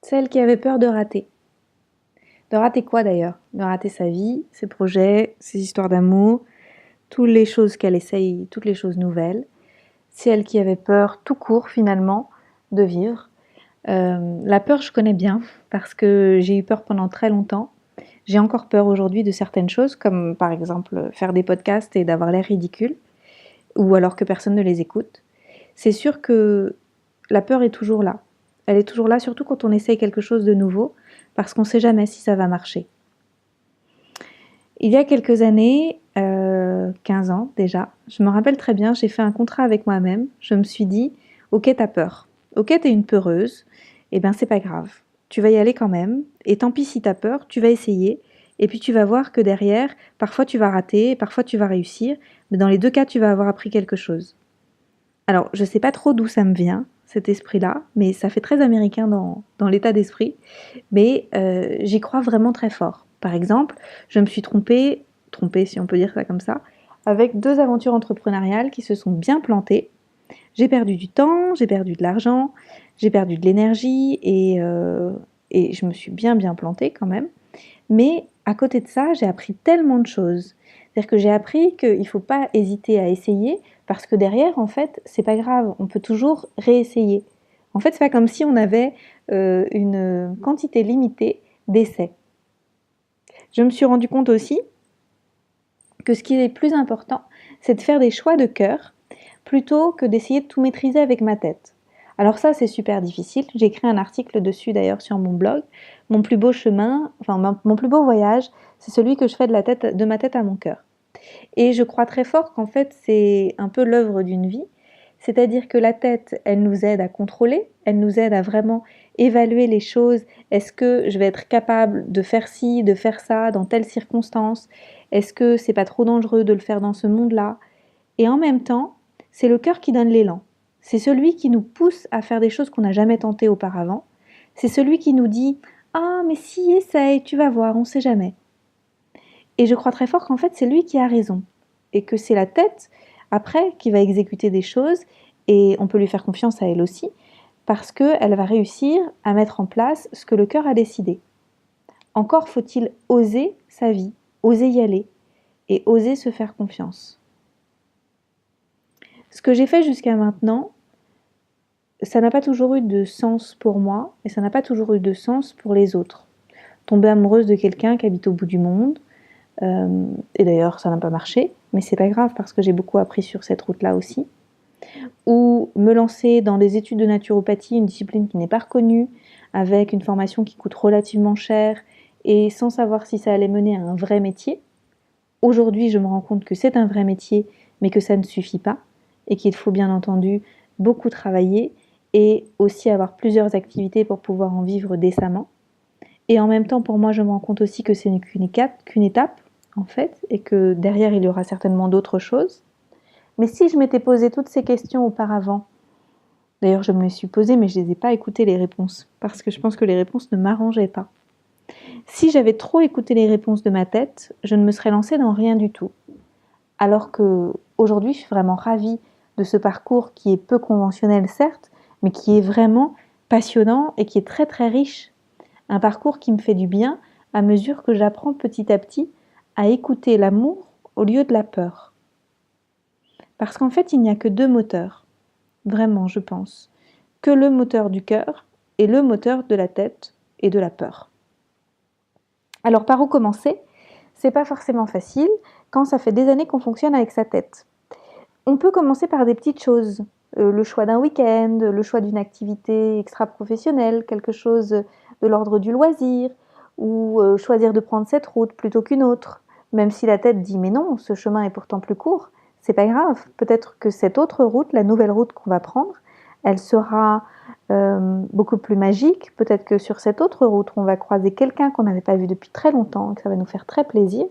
Celle qui avait peur de rater. De rater quoi d'ailleurs? De rater sa vie, ses projets, ses histoires d'amour, toutes les choses qu'elle essaye, toutes les choses nouvelles. Celle qui avait peur tout court finalement de vivre. La peur, je connais bien parce que j'ai eu peur pendant très longtemps. J'ai encore peur aujourd'hui de certaines choses, comme par exemple faire des podcasts et d'avoir l'air ridicule, ou alors que personne ne les écoute. C'est sûr que la peur est toujours là. Elle est toujours là, surtout quand on essaye quelque chose de nouveau, parce qu'on ne sait jamais si ça va marcher. Il y a quelques années, 15 ans déjà, je me rappelle très bien, j'ai fait un contrat avec moi-même. Je me suis dit, ok, t'as peur. Ok, t'es une peureuse. Eh ben, c'est pas grave. Tu vas y aller quand même. Et tant pis si t'as peur, tu vas essayer. Et puis tu vas voir que derrière, parfois tu vas rater, parfois tu vas réussir. Mais dans les deux cas, tu vas avoir appris quelque chose. Alors, je sais pas trop d'où ça me vient, cet esprit-là, mais ça fait très américain dans l'état d'esprit. Mais j'y crois vraiment très fort. Par exemple, je me suis trompée si on peut dire ça comme ça, avec 2 aventures entrepreneuriales qui se sont bien plantées. J'ai perdu du temps, j'ai perdu de l'argent, j'ai perdu de l'énergie et je me suis bien plantée quand même. Mais à côté de ça, j'ai appris tellement de choses. C'est-à-dire que j'ai appris qu'il ne faut pas hésiter à essayer parce que derrière, en fait, c'est pas grave, on peut toujours réessayer. En fait, c'est pas comme si on avait une quantité limitée d'essais. Je me suis rendu compte aussi que ce qui est le plus important, c'est de faire des choix de cœur plutôt que d'essayer de tout maîtriser avec ma tête. Alors ça, c'est super difficile. J'ai écrit un article dessus d'ailleurs sur mon blog. Mon plus beau chemin, enfin mon plus beau voyage, c'est celui que je fais de ma tête à mon cœur. Et je crois très fort qu'en fait, c'est un peu l'œuvre d'une vie. C'est-à-dire que la tête, elle nous aide à contrôler, elle nous aide à vraiment évaluer les choses. Est-ce que je vais être capable de faire ci, de faire ça dans telle circonstance? Est-ce que c'est pas trop dangereux de le faire dans ce monde-là? Et en même temps, c'est le cœur qui donne l'élan. C'est celui qui nous pousse à faire des choses qu'on n'a jamais tentées auparavant. C'est celui qui nous dit ah, mais si, essaye, tu vas voir, on ne sait jamais. Et je crois très fort qu'en fait, c'est lui qui a raison. Et que c'est la tête, après, qui va exécuter des choses. Et on peut lui faire confiance à elle aussi, parce qu'elle va réussir à mettre en place ce que le cœur a décidé. Encore faut-il oser sa vie, oser y aller, et oser se faire confiance. Ce que j'ai fait jusqu'à maintenant, ça n'a pas toujours eu de sens pour moi, et ça n'a pas toujours eu de sens pour les autres. Tomber amoureuse de quelqu'un qui habite au bout du monde, et d'ailleurs ça n'a pas marché, mais c'est pas grave parce que j'ai beaucoup appris sur cette route-là aussi. Ou me lancer dans des études de naturopathie, une discipline qui n'est pas reconnue, avec une formation qui coûte relativement cher, et sans savoir si ça allait mener à un vrai métier. Aujourd'hui, je me rends compte que c'est un vrai métier, mais que ça ne suffit pas, et qu'il faut bien entendu beaucoup travailler, et aussi avoir plusieurs activités pour pouvoir en vivre décemment. Et en même temps, pour moi, je me rends compte aussi que c'est qu'une étape, en fait, et que derrière, il y aura certainement d'autres choses. Mais si je m'étais posé toutes ces questions auparavant, d'ailleurs, je me les suis posées, mais je ne les ai pas écoutées les réponses, parce que je pense que les réponses ne m'arrangeaient pas. Si j'avais trop écouté les réponses de ma tête, je ne me serais lancée dans rien du tout. Alors que aujourd'hui, je suis vraiment ravie de ce parcours qui est peu conventionnel, certes, mais qui est vraiment passionnant et qui est très très riche. Un parcours qui me fait du bien à mesure que j'apprends petit à petit à écouter l'amour au lieu de la peur. Parce qu'en fait, il n'y a que 2 moteurs, vraiment, je pense, que le moteur du cœur et le moteur de la tête et de la peur. Alors par où commencer? C'est pas forcément facile quand ça fait des années qu'on fonctionne avec sa tête. On peut commencer par des petites choses, le choix d'un week-end, le choix d'une activité extra-professionnelle, quelque chose de l'ordre du loisir, ou choisir de prendre cette route plutôt qu'une autre. Même si la tête dit mais non, ce chemin est pourtant plus court, c'est pas grave. Peut-être que cette autre route, la nouvelle route qu'on va prendre, elle sera beaucoup plus magique. Peut-être que sur cette autre route, on va croiser quelqu'un qu'on n'avait pas vu depuis très longtemps et que ça va nous faire très plaisir.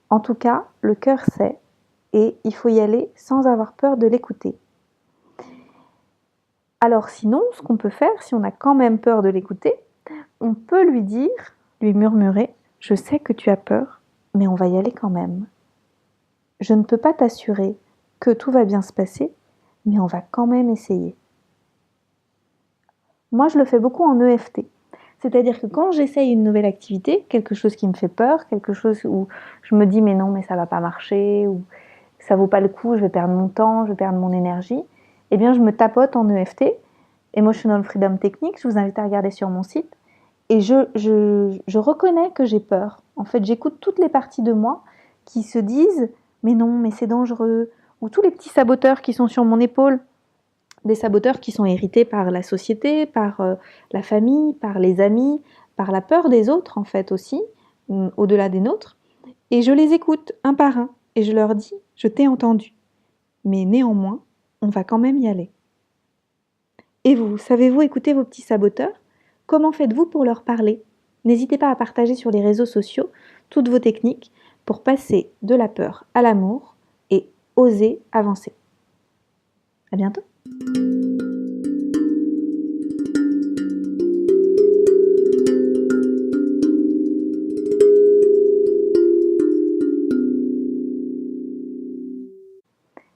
En tout cas, le cœur sait et il faut y aller sans avoir peur de l'écouter. Alors sinon, ce qu'on peut faire, si on a quand même peur de l'écouter, on peut lui dire, lui murmurer, je sais que tu as peur, mais on va y aller quand même. Je ne peux pas t'assurer que tout va bien se passer, mais on va quand même essayer. Moi, je le fais beaucoup en EFT. C'est-à-dire que quand j'essaye une nouvelle activité, quelque chose qui me fait peur, quelque chose où je me dis mais non, mais ça va pas marcher, ou ça vaut pas le coup, je vais perdre mon temps, je vais perdre mon énergie, eh bien je me tapote en EFT, Emotional Freedom Technique, je vous invite à regarder sur mon site, et je reconnais que j'ai peur. En fait, j'écoute toutes les parties de moi qui se disent mais non, mais c'est dangereux, ou tous les petits saboteurs qui sont sur mon épaule, des saboteurs qui sont hérités par la société, par la famille, par les amis, par la peur des autres en fait aussi, au-delà des nôtres. Et je les écoute un par un et je leur dis, je t'ai entendu, mais néanmoins, on va quand même y aller. Et vous, savez-vous écouter vos petits saboteurs? Comment faites-vous pour leur parler? N'hésitez pas à partager sur les réseaux sociaux toutes vos techniques pour passer de la peur à l'amour et oser avancer. À bientôt!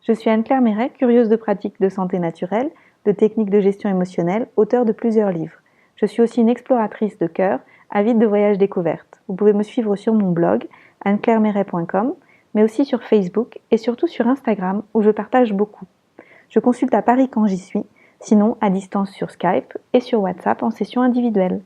Je suis Anne-Claire Méret, curieuse de pratiques de santé naturelle, de techniques de gestion émotionnelle, auteure de plusieurs livres. Je suis aussi une exploratrice de cœur, avide de voyages découvertes. Vous pouvez me suivre sur mon blog, anneclairemeret.com, mais aussi sur Facebook et surtout sur Instagram où je partage beaucoup. Je consulte à Paris quand j'y suis, sinon à distance sur Skype et sur WhatsApp en session individuelle.